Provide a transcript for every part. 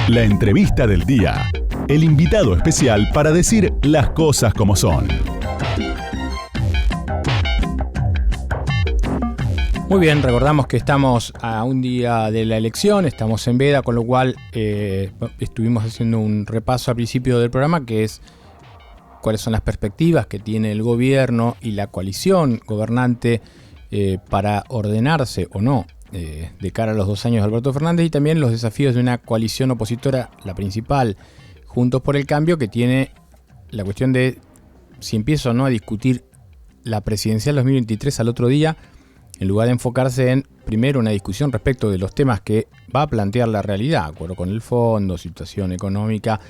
La entrevista del día. El invitado especial para decir las cosas como son. Muy bien, recordamos que estamos a un día de la elección, estamos en veda, con lo cual estuvimos haciendo un repaso al principio del programa, que es cuáles son las perspectivas que tiene el gobierno y la coalición gobernante para ordenarse o no de cara a los 2 años de Alberto Fernández, y también los desafíos de una coalición opositora, la principal, Juntos por el Cambio, que tiene la cuestión de si empieza o no a discutir la presidencial 2023 al otro día, en lugar de enfocarse en, primero, una discusión respecto de los temas que va a plantear la realidad, acuerdo con el fondo, situación económica,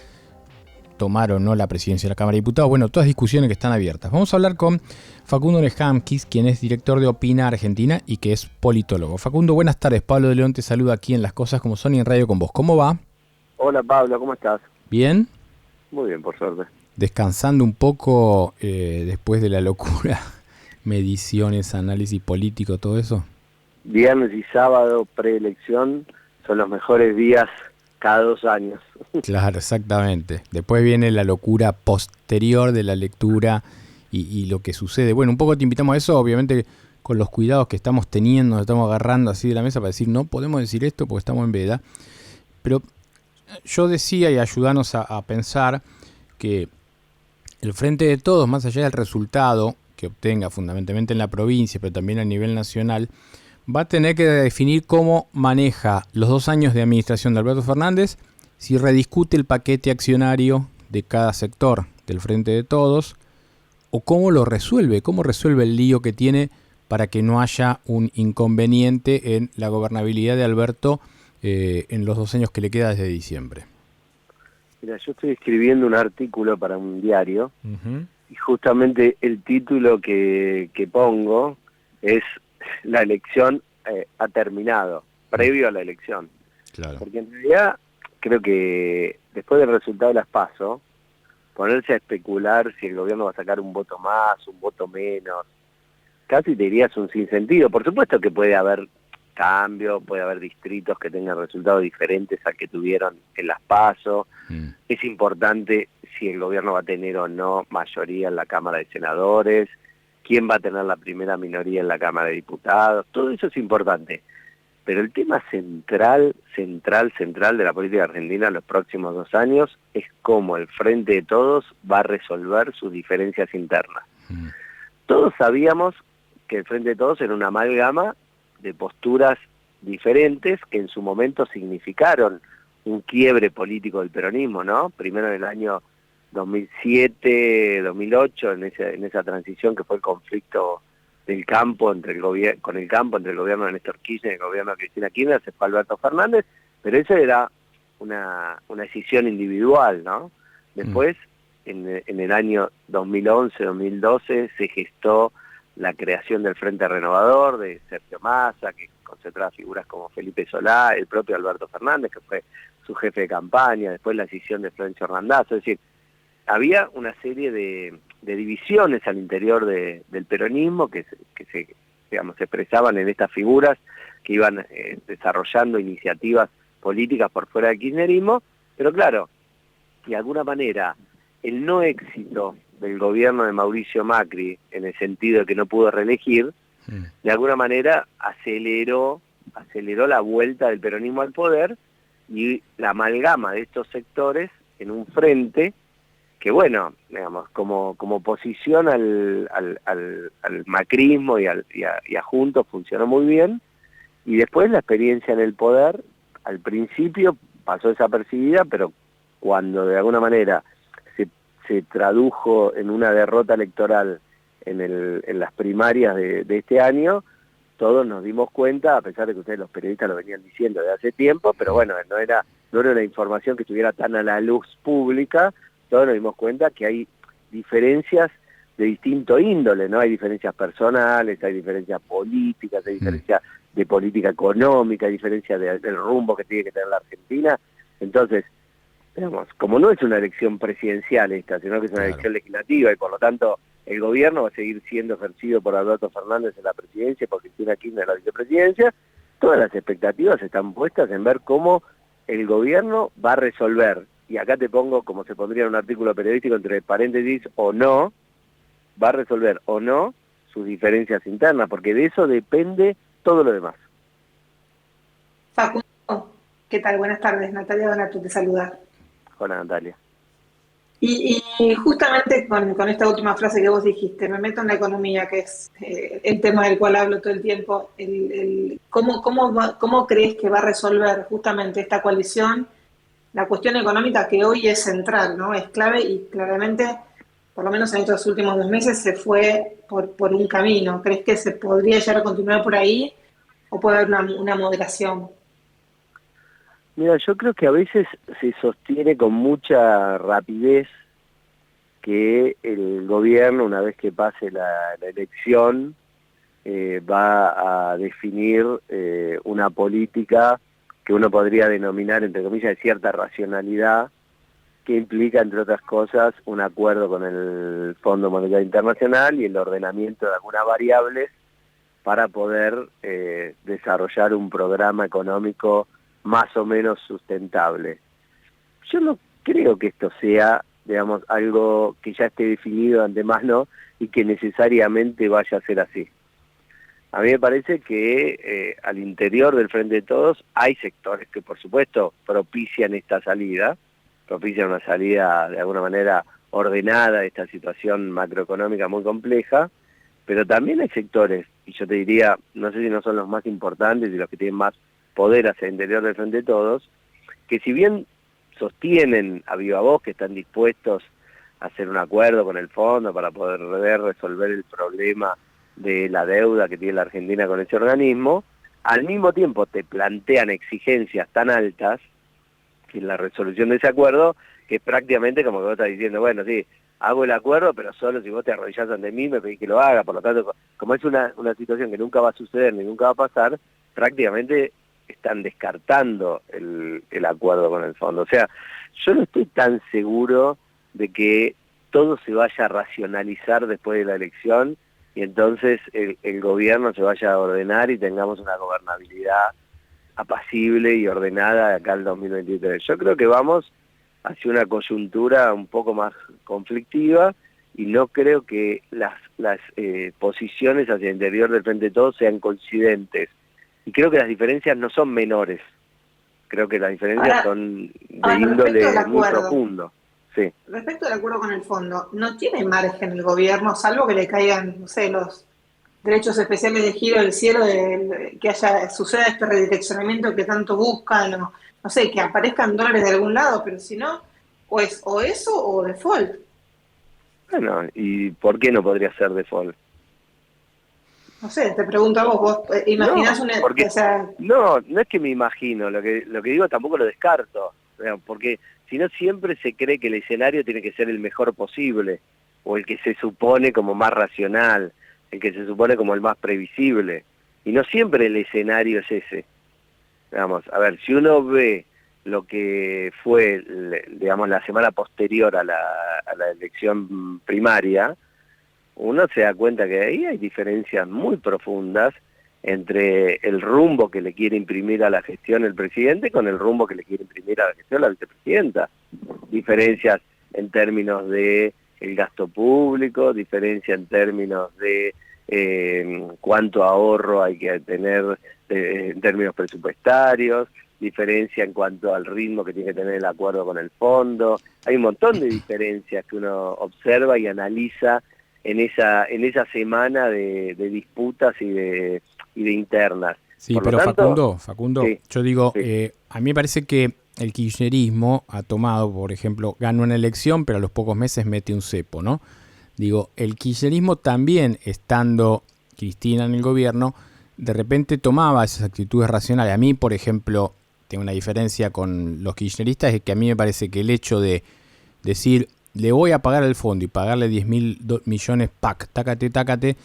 tomar o no la presidencia de la Cámara de Diputados, bueno, todas discusiones que están abiertas. Vamos a hablar con Facundo Nehamkis, quien es director de Opina Argentina y que es politólogo. Facundo, buenas tardes. Pablo de León te saluda aquí en Las Cosas Como Son y en Radio con Vos. ¿Cómo va? Hola Pablo, ¿cómo estás? ¿Bien? Muy bien, por suerte. ¿Descansando un poco después de la locura? Mediciones, análisis político, todo eso. Viernes y sábado preelección son los mejores días cada 2 años. Claro, exactamente. Después viene la locura posterior de la lectura y lo que sucede. Bueno, un poco te invitamos a eso, obviamente con los cuidados que estamos teniendo, nos estamos agarrando así de la mesa para decir no podemos decir esto porque estamos en veda. Pero yo decía, y ayudarnos a pensar, que el Frente de Todos, más allá del resultado que obtenga fundamentalmente en la provincia, pero también a nivel nacional, va a tener que definir cómo maneja los 2 años de administración de Alberto Fernández, si rediscute el paquete accionario de cada sector del Frente de Todos, o cómo lo resuelve, cómo resuelve el lío que tiene para que no haya un inconveniente en la gobernabilidad de Alberto en los 2 años que le queda desde diciembre. Mira, yo estoy escribiendo un artículo para un diario, y justamente el título que pongo es la elección ha terminado, previo a la elección. Claro. Porque en realidad creo que después del resultado de las PASO, ponerse a especular si el gobierno va a sacar un voto más, un voto menos, casi te dirías un sinsentido. Por supuesto que puede haber cambio, puede haber distritos que tengan resultados diferentes al que tuvieron en las PASO. Es importante si el gobierno va a tener o no mayoría en la Cámara de Senadores, quién va a tener la primera minoría en la Cámara de Diputados, todo eso es importante. Pero el tema central de la política argentina en los próximos 2 años es cómo el Frente de Todos va a resolver sus diferencias internas. Todos sabíamos que el Frente de Todos era una amalgama de posturas diferentes que en su momento significaron un quiebre político del peronismo, ¿no? Primero en el año 2007, 2008, en esa transición que fue el conflicto del campo entre el gobierno de Néstor Kirchner y el gobierno de Cristina Kirchner, se fue Alberto Fernández, pero eso era una decisión individual, ¿no? Después, en el año 2011, 2012, se gestó la creación del Frente Renovador de Sergio Massa, que concentraba figuras como Felipe Solá, el propio Alberto Fernández, que fue su jefe de campaña, después la decisión de Florencio Randazzo, es decir, había una serie de divisiones al interior del peronismo que se expresaban en estas figuras que iban desarrollando iniciativas políticas por fuera del kirchnerismo, pero claro, de alguna manera el no éxito del gobierno de Mauricio Macri, en el sentido de que no pudo reelegir, de alguna manera aceleró la vuelta del peronismo al poder y la amalgama de estos sectores en un frente que, bueno, digamos, como oposición al macrismo y a Juntos funcionó muy bien, y después la experiencia en el poder, al principio pasó desapercibida, pero cuando de alguna manera se tradujo en una derrota electoral en las primarias de este año, todos nos dimos cuenta, a pesar de que ustedes los periodistas lo venían diciendo desde hace tiempo, pero bueno, no era una información que estuviera tan a la luz pública. Todos nos dimos cuenta que hay diferencias de distinto índole, ¿no? Hay diferencias personales, hay diferencias políticas, hay diferencias de política económica, hay diferencias del rumbo que tiene que tener la Argentina. Entonces, digamos, como no es una elección presidencial esta, sino que es una elección legislativa y por lo tanto el gobierno va a seguir siendo ejercido por Alberto Fernández en la presidencia, por Cristina Kirchner en la vicepresidencia, todas las expectativas están puestas en ver cómo el gobierno va a resolver, y acá te pongo como se pondría en un artículo periodístico entre paréntesis, o no, va a resolver o no sus diferencias internas, porque de eso depende todo lo demás. Facundo, ¿qué tal? Buenas tardes, Natalia Donato te saluda. Hola, Natalia. Y justamente con esta última frase que vos dijiste, me meto en la economía, que es el tema del cual hablo todo el tiempo. ¿Cómo crees que va a resolver justamente esta coalición la cuestión económica que hoy es central, ¿no? Es clave y claramente, por lo menos en estos últimos 2 meses, se fue por un camino. ¿Crees que se podría llegar a continuar por ahí o puede haber una moderación? Mira, yo creo que a veces se sostiene con mucha rapidez que el gobierno, una vez que pase la elección, va a definir una política que uno podría denominar, entre comillas, de cierta racionalidad, que implica, entre otras cosas, un acuerdo con el Fondo Monetario Internacional y el ordenamiento de algunas variables para poder desarrollar un programa económico más o menos sustentable. Yo no creo que esto sea, digamos, algo que ya esté definido de antemano y que necesariamente vaya a ser así. A mí me parece que al interior del Frente de Todos hay sectores que, por supuesto, propician esta salida, propician una salida de alguna manera ordenada de esta situación macroeconómica muy compleja, pero también hay sectores, y yo te diría, no sé si no son los más importantes y los que tienen más poder hacia el interior del Frente de Todos, que si bien sostienen a viva voz que están dispuestos a hacer un acuerdo con el fondo para poder resolver el problema de la deuda que tiene la Argentina con ese organismo, al mismo tiempo te plantean exigencias tan altas en la resolución de ese acuerdo, que es prácticamente como que vos estás diciendo, bueno, sí, hago el acuerdo, pero solo si vos te arrodillás ante mí me pedís que lo haga. Por lo tanto, como es una situación que nunca va a suceder ni nunca va a pasar, prácticamente están descartando el acuerdo con el fondo. O sea, yo no estoy tan seguro de que todo se vaya a racionalizar después de la elección y entonces el gobierno se vaya a ordenar y tengamos una gobernabilidad apacible y ordenada de acá al 2023. Yo creo que vamos hacia una coyuntura un poco más conflictiva y no creo que las posiciones hacia el interior del Frente de Todos sean coincidentes. Y creo que las diferencias no son menores. Creo que las diferencias son de índole muy profundo. Sí. Respecto al acuerdo con el fondo, ¿no tiene margen el gobierno, salvo que le caigan, no sé, los derechos especiales de giro del cielo, que suceda este redireccionamiento que tanto buscan, no sé, que aparezcan dólares de algún lado, pero si no, o eso o default? Bueno, ¿y por qué no podría ser default? No sé, te pregunto a vos imaginás no, porque, no es que me imagino, lo que digo tampoco lo descarto, porque si no siempre se cree que el escenario tiene que ser el mejor posible, o el que se supone como más racional, el que se supone como el más previsible, y no siempre el escenario es ese. Digamos, a ver, si uno ve lo que fue, digamos, la semana posterior a la elección primaria, uno se da cuenta que ahí hay diferencias muy profundas entre el rumbo que le quiere imprimir a la gestión el presidente con el rumbo que le quiere imprimir a la gestión la vicepresidenta. Diferencias en términos de el gasto público, diferencia en términos de cuánto ahorro hay que tener en términos presupuestarios, diferencia en cuanto al ritmo que tiene que tener el acuerdo con el fondo. Hay un montón de diferencias que uno observa y analiza en esa semana de disputas y de internas. Sí, pero tanto, Facundo, sí, yo digo, sí. A mí me parece que el kirchnerismo ha tomado, por ejemplo, gana una elección, pero a los pocos meses mete un cepo, ¿no? Digo, el kirchnerismo también, estando Cristina en el gobierno, de repente tomaba esas actitudes racionales. A mí, por ejemplo, tengo una diferencia con los kirchneristas, es que a mí me parece que el hecho de decir, le voy a pagar al fondo y pagarle 10.000 millones, tácate,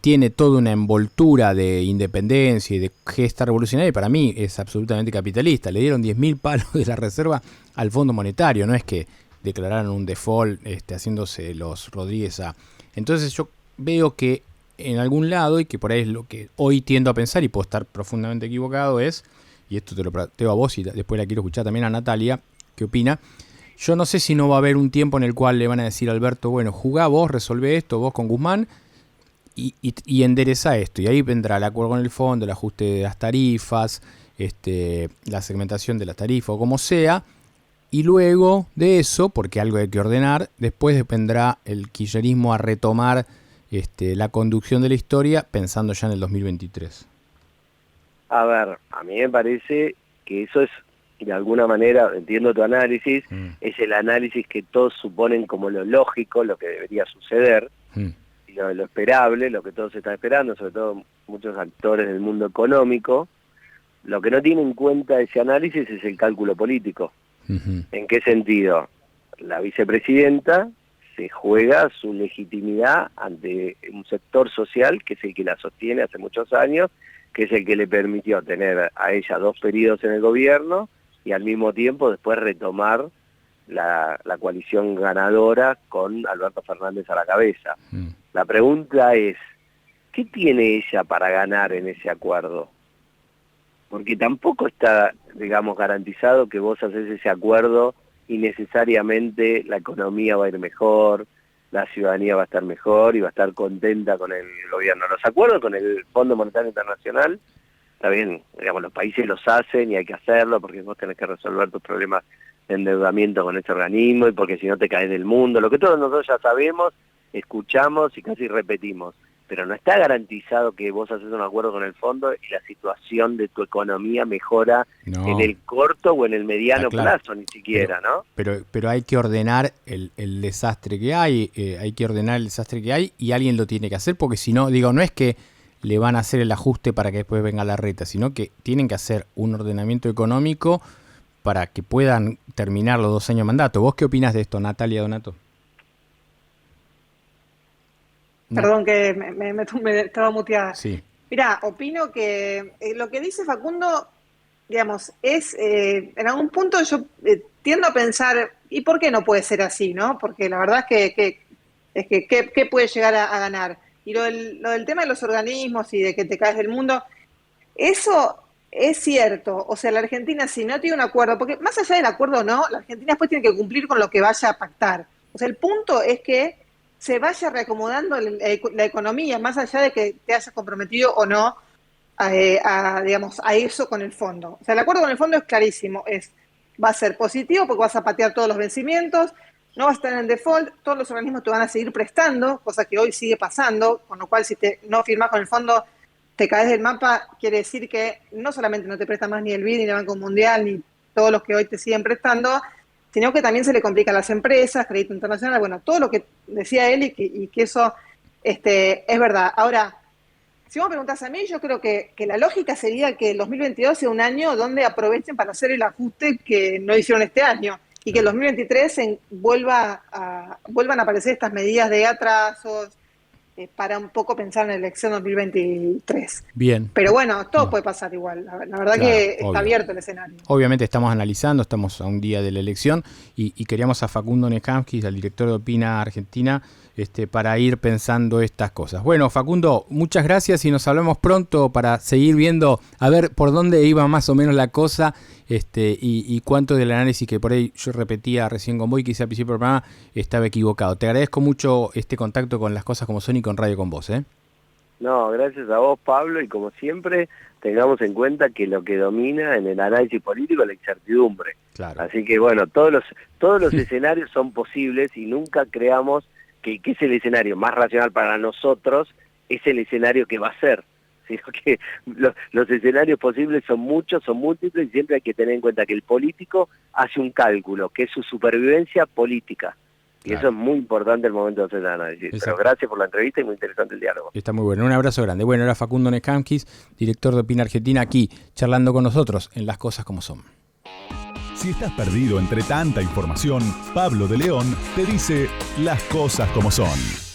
tiene toda una envoltura de independencia y de gesta revolucionaria, y para mí es absolutamente capitalista. Le dieron 10.000 palos de la reserva al Fondo Monetario, no es que declararon un default haciéndose los Rodríguez A. Entonces yo veo que en algún lado, y que por ahí es lo que hoy tiendo a pensar, y puedo estar profundamente equivocado, es y esto te lo planteo a vos y después la quiero escuchar también a Natalia, ¿qué opina? Yo no sé si no va a haber un tiempo en el cual le van a decir a Alberto, bueno, jugá vos, resolvé esto, vos con Guzmán, y endereza esto. Y ahí vendrá el acuerdo con el fondo, el ajuste de las tarifas, la segmentación de las tarifas, o como sea. Y luego de eso, porque algo hay que ordenar, después vendrá el kirchnerismo a retomar la conducción de la historia pensando ya en el 2023. A ver, a mí me parece que eso es, de alguna manera, entiendo tu análisis, es el análisis que todos suponen como lo lógico, lo que debería suceder, y lo esperable, lo que todos están esperando, sobre todo muchos actores del mundo económico. Lo que no tiene en cuenta ese análisis es el cálculo político. ¿En qué sentido? La vicepresidenta se juega su legitimidad ante un sector social que es el que la sostiene hace muchos años, que es el que le permitió tener a ella 2 periodos en el gobierno y al mismo tiempo después retomar la coalición ganadora con Alberto Fernández a la cabeza. La pregunta es, ¿qué tiene ella para ganar en ese acuerdo? Porque tampoco está, digamos, garantizado que vos haces ese acuerdo y necesariamente la economía va a ir mejor, la ciudadanía va a estar mejor y va a estar contenta con el gobierno. Los acuerdos con el Fondo Monetario Internacional, está bien, digamos, los países los hacen y hay que hacerlo porque vos tenés que resolver tus problemas de endeudamiento con ese organismo y porque si no te caes del mundo, lo que todos nosotros ya sabemos, escuchamos y casi repetimos. Pero no está garantizado que vos haces un acuerdo con el fondo y la situación de tu economía mejora en el corto o en el mediano plazo, ni siquiera, ¿no? Pero hay que ordenar el desastre que hay, y alguien lo tiene que hacer, porque si no, no es que le van a hacer el ajuste para que después venga la reta, sino que tienen que hacer un ordenamiento económico para que puedan terminar los 2 años de mandato. ¿Vos qué opinás de esto, Natalia Donato? Perdón que me estaba muteada. Sí. Mirá, opino que lo que dice Facundo, digamos, es, en algún punto yo tiendo a pensar, ¿y por qué no puede ser así, no? Porque la verdad es que ¿qué puede llegar a ganar? Y lo del tema de los organismos y de que te caes del mundo, eso es cierto. O sea, la Argentina, si no tiene un acuerdo, porque más allá del acuerdo o no, la Argentina después tiene que cumplir con lo que vaya a pactar. O sea, el punto es que se vaya reacomodando la economía, más allá de que te hayas comprometido o no a eso con el fondo. O sea, el acuerdo con el fondo es clarísimo, va a ser positivo porque vas a patear todos los vencimientos, no vas a estar en default, todos los organismos te van a seguir prestando, cosa que hoy sigue pasando, con lo cual si no firmás con el fondo, te caes del mapa, quiere decir que no solamente no te presta más ni el BID, ni el Banco Mundial, ni todos los que hoy te siguen prestando, sino que también se le complica a las empresas, crédito internacional, bueno, todo lo que decía él y que eso es verdad. Ahora, si vos me preguntás a mí, yo creo que la lógica sería que el 2022 sea un año donde aprovechen para hacer el ajuste que no hicieron este año y que el 2023 vuelvan a aparecer estas medidas de atrasos para un poco pensar en la elección 2023. Bien. Pero bueno, todo puede pasar igual. La verdad que está abierto el escenario. Obviamente estamos analizando, estamos a un día de la elección y queríamos a Facundo Nekamskis, al director de Opina Argentina, para ir pensando estas cosas. Bueno, Facundo, muchas gracias y nos hablamos pronto para seguir viendo a ver por dónde iba más o menos la cosa y cuánto del análisis que por ahí yo repetía recién con vos y que hice al principio del programa estaba equivocado. Te agradezco mucho este contacto con Las Cosas Como Son y con Radio con Vos. No, gracias a vos, Pablo, y como siempre, tengamos en cuenta que lo que domina en el análisis político es la incertidumbre. Claro. Así que bueno, todos los escenarios son posibles y nunca creamos que es el escenario más racional para nosotros, es el escenario que va a ser. Sino que los escenarios posibles son muchos, son múltiples y siempre hay que tener en cuenta que el político hace un cálculo, que es su supervivencia política. Y eso es muy importante el momento de hacer el análisis. Exacto. Pero gracias por la entrevista y muy interesante el diálogo. Está muy bueno. Un abrazo grande. Bueno, era Facundo Nekamskis, director de Opina Argentina, aquí charlando con nosotros en Las Cosas Como Son. Si estás perdido entre tanta información, Pablo de León te dice Las Cosas Como Son.